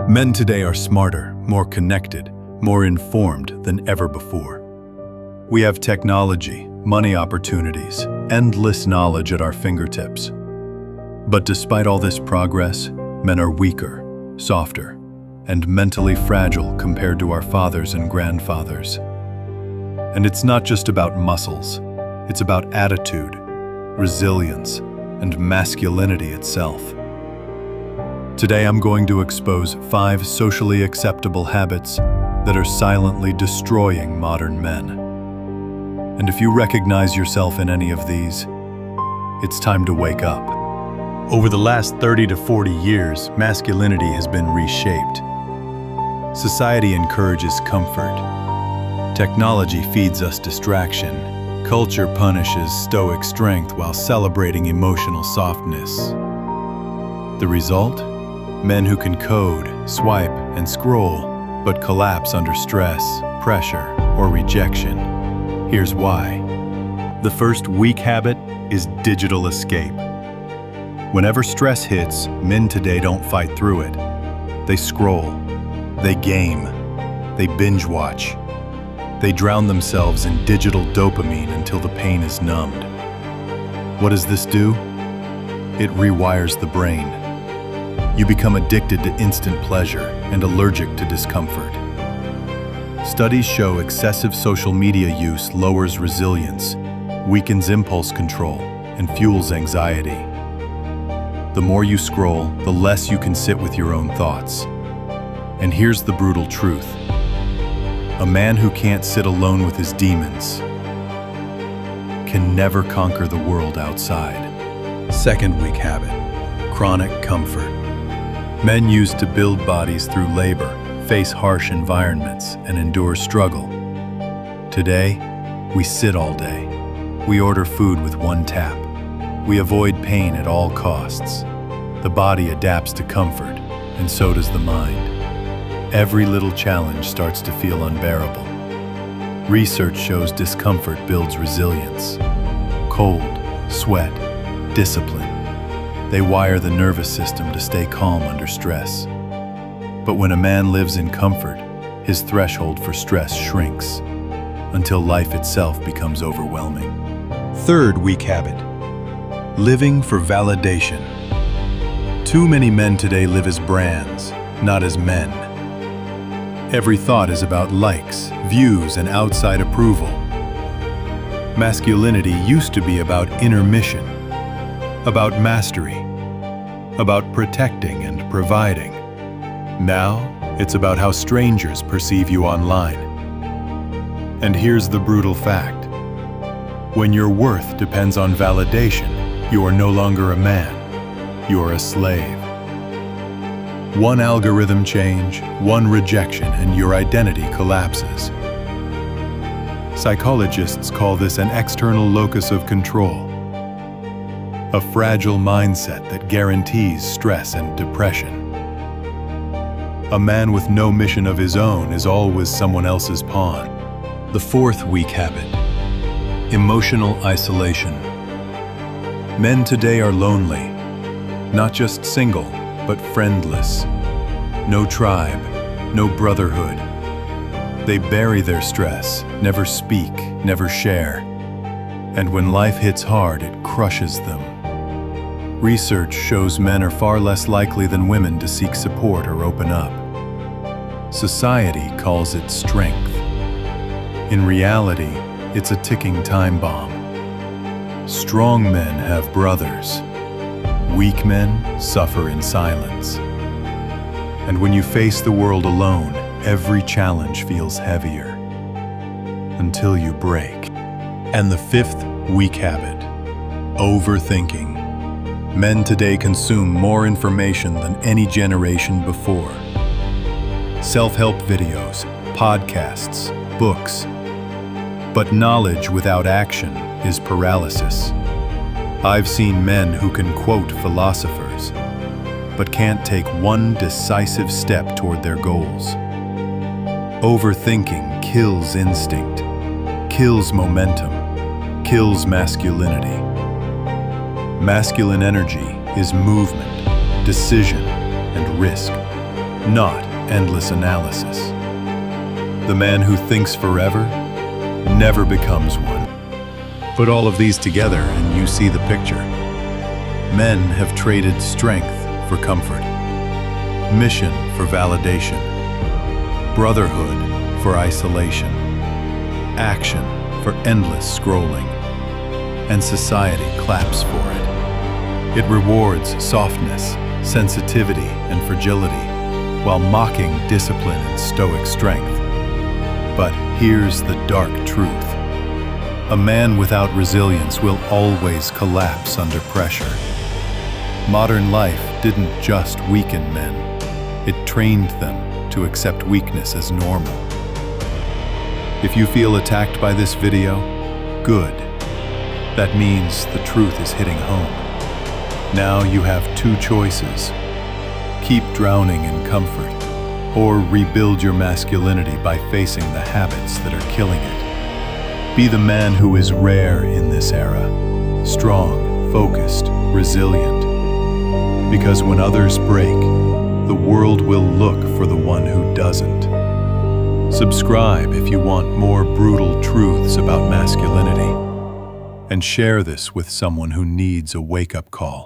Men today are smarter, more connected, more informed than ever before. We have technology, money opportunities, endless knowledge at our fingertips. But despite all this progress, men are weaker, softer, and mentally fragile compared to our fathers and grandfathers. And it's not just about muscles, it's about attitude, resilience, and masculinity itself. Today I'm going to expose 5 socially acceptable habits that are silently destroying modern men. And if you recognize yourself in any of these, it's time to wake up. Over the last 30 to 40 years, masculinity has been reshaped. Society encourages comfort. Technology feeds us distraction. Culture punishes stoic strength while celebrating emotional softness. The result? Men who can code, swipe, and scroll, but collapse under stress, pressure, or rejection. Here's why. The first weak habit is digital escape. Whenever stress hits, men today don't fight through it. They scroll, they game, they binge watch. They drown themselves in digital dopamine until the pain is numbed. What does this do? It rewires the brain. You become addicted to instant pleasure and allergic to discomfort. Studies show excessive social media use lowers resilience, weakens impulse control, and fuels anxiety. The more you scroll, the less you can sit with your own thoughts. And here's the brutal truth. A man who can't sit alone with his demons can never conquer the world outside. Second weak habit, chronic comfort. Men used to build bodies through labor, face harsh environments, and endure struggle. Today, we sit all day. We order food with one tap. We avoid pain at all costs. The body adapts to comfort, and so does the mind. Every little challenge starts to feel unbearable. Research shows discomfort builds resilience. Cold, sweat, discipline. They wire the nervous system to stay calm under stress. But when a man lives in comfort, his threshold for stress shrinks until life itself becomes overwhelming. Third weak habit, living for validation. Too many men today live as brands, not as men. Every thought is about likes, views, and outside approval. Masculinity used to be about inner mission, about mastery, about protecting and providing. Now, it's about how strangers perceive you online. And here's the brutal fact. When your worth depends on validation, you are no longer a man, you're a slave. One algorithm change, one rejection, and your identity collapses. Psychologists call this an external locus of control, a fragile mindset that guarantees stress and depression. A man with no mission of his own is always someone else's pawn. The fourth weak habit, emotional isolation. Men today are lonely, not just single, but friendless. No tribe, no brotherhood. They bury their stress, never speak, never share. And when life hits hard, it crushes them. Research shows men are far less likely than women to seek support or open up. Society calls it strength. In reality, it's a ticking time bomb. Strong men have brothers. Weak men suffer in silence. And when you face the world alone, every challenge feels heavier until you break. And the fifth weak habit, overthinking. Men today consume more information than any generation before. Self-help videos, podcasts, books. But knowledge without action is paralysis. I've seen men who can quote philosophers, but can't take one decisive step toward their goals. Overthinking kills instinct, kills momentum, kills masculinity. Masculine energy is movement, decision, and risk. not endless analysis. The man who thinks forever never becomes one. Put all of these together and you see the picture. Men have traded strength for comfort, mission for validation, brotherhood for isolation, action for endless scrolling, and society claps for it. It rewards softness, sensitivity, and fragility, while mocking discipline and stoic strength. But here's the dark truth. A man without resilience will always collapse under pressure. Modern life didn't just weaken men, it trained them to accept weakness as normal. If you feel attacked by this video, good. That means the truth is hitting home. Now you have two choices. Keep drowning in comfort, or rebuild your masculinity by facing the habits that are killing it. Be the man who is rare in this era, strong, focused, resilient. Because when others break, the world will look for the one who doesn't. Subscribe if you want more brutal truths about masculinity, and share this with someone who needs a wake-up call.